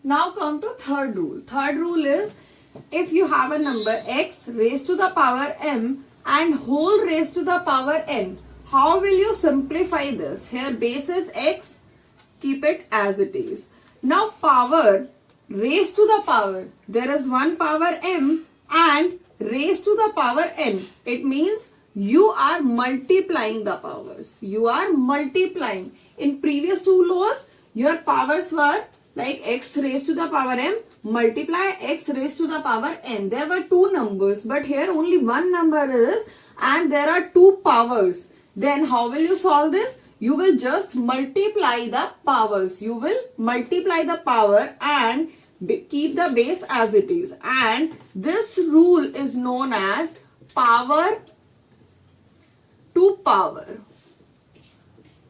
Now come to third rule. Third rule is if you have a number x raised to the power m and whole raised to the power n, how will you simplify this? Here base is x, keep it as it is. Now power raised to the power, there is one power m and raised to the power n. It means you are multiplying the powers. You are multiplying. In previous two laws, your powers were like x raised to the power m multiply x raised to the power n. There were two numbers, but here only one number is and there are two powers. Then how will you solve this? You will just multiply the powers. You will multiply the power and keep the base as it is. And this rule is known as power to power.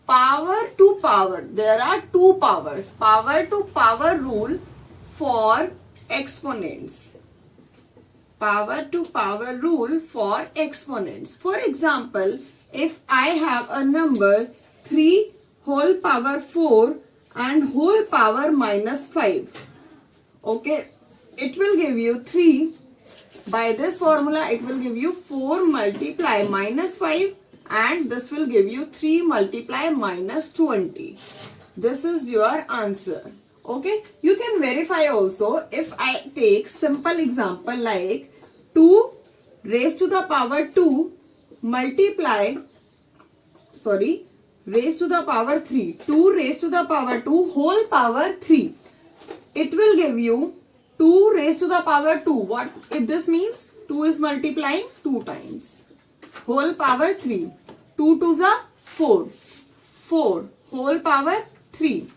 Power to power. There are two powers. Power to power rule for exponents. Power to power rule for exponents. For example, if I have a number 3 whole power 4 and whole power minus 5. Okay, it will give you 3. By this formula, it will give you 4 multiply minus 5 and this will give you 3 multiply minus 20. This is your answer. Okay, you can verify also if I take simple example like 2 raised to the power 2 multiply, raised to the power 3. 2 raised to the power 2 whole power 3. It will give you 2 raised to the power 2. What if this means? 2 is multiplying 2 times. Whole power 3. 2 to the 4. 4 whole power 3.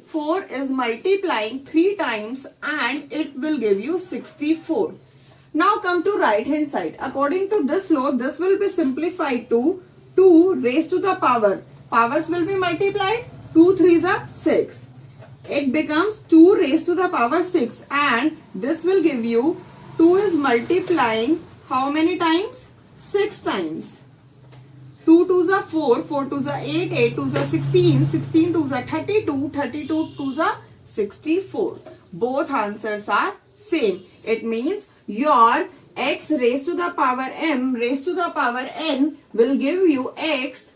4 is multiplying 3 times and it will give you 64. Now come to right hand side. According to this law, this will be simplified to 2 raised to the power. Powers will be multiplied. 2 3s are 6. It becomes 2 raised to the power 6 and this will give you 2 is multiplying how many times? 6 times. 2 2s are 4, 4 2s are 8, 8 2s are 16, 16 2s are 32, 32 2s are 64. Both answers are same. It means your x raised to the power m raised to the power n will give you x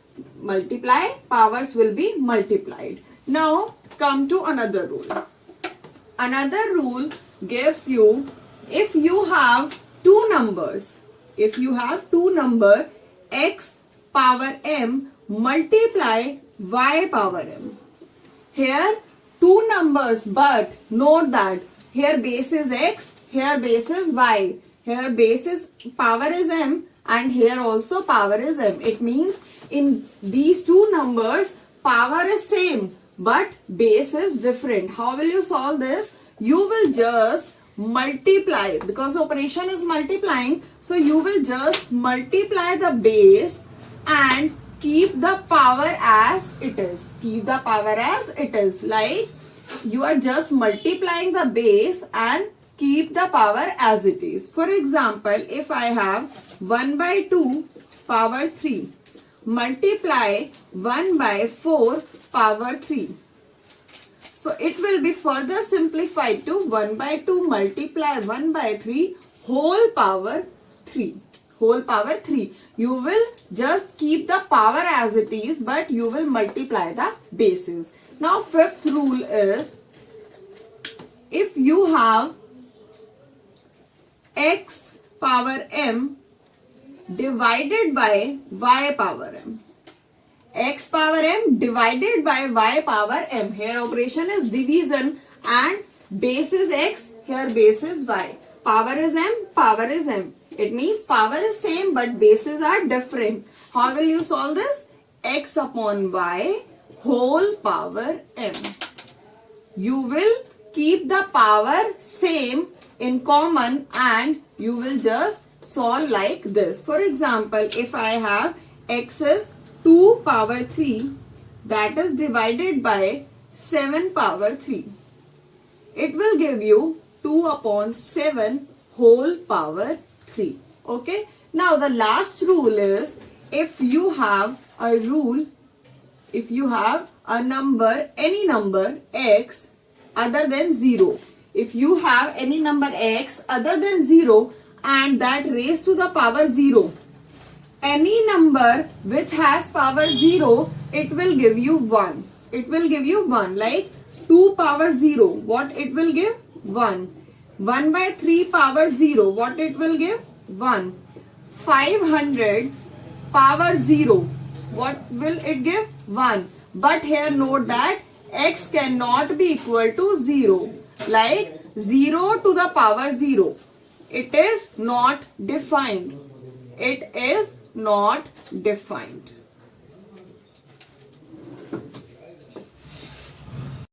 multiply, powers will be multiplied. Now come to another rule. Another rule gives you if you have two numbers, x power m multiply y power m. Here two numbers, but note that here base is x, here base is y. Here base is power is m and here also power is m. It means in these two numbers power is same but base is different. How will you solve this? You will just multiply because operation is multiplying. So you will just multiply the base and keep the power as it is. Keep the power as it is. Like you are just multiplying the base and keep the power as it is. For example, if I have 1 by 2 power 3 multiply 1 by 4 power 3. So it will be further simplified to 1 by 2 multiply 1 by 3 whole power 3. Whole power 3. You will just keep the power as it is but you will multiply the bases. Now fifth rule is if you have x power m divided by y power m. X power m divided by y power m. Here operation is division and base is x, here base is y. Power is m, power is m. It means power is same but bases are different. How will you solve this? X upon y whole power m. You will keep the power same in common and you will just solve like this. For example, if I have x is 2 power 3 that is divided by 7 power 3. It will give you 2 upon 7 whole power 3. Okay. Now the last rule is if you have a number, any number x other than 0. If you have any number x other than 0 and that raised to the power 0, any number which has power 0, it will give you 1. It will give you 1. Like 2 power 0, what it will give? 1. 1 by 3 power 0, what it will give? 1. 500 power 0, what will it give? 1. But here note that x cannot be equal to 0. Like 0 to the power 0. It is not defined. It is not defined.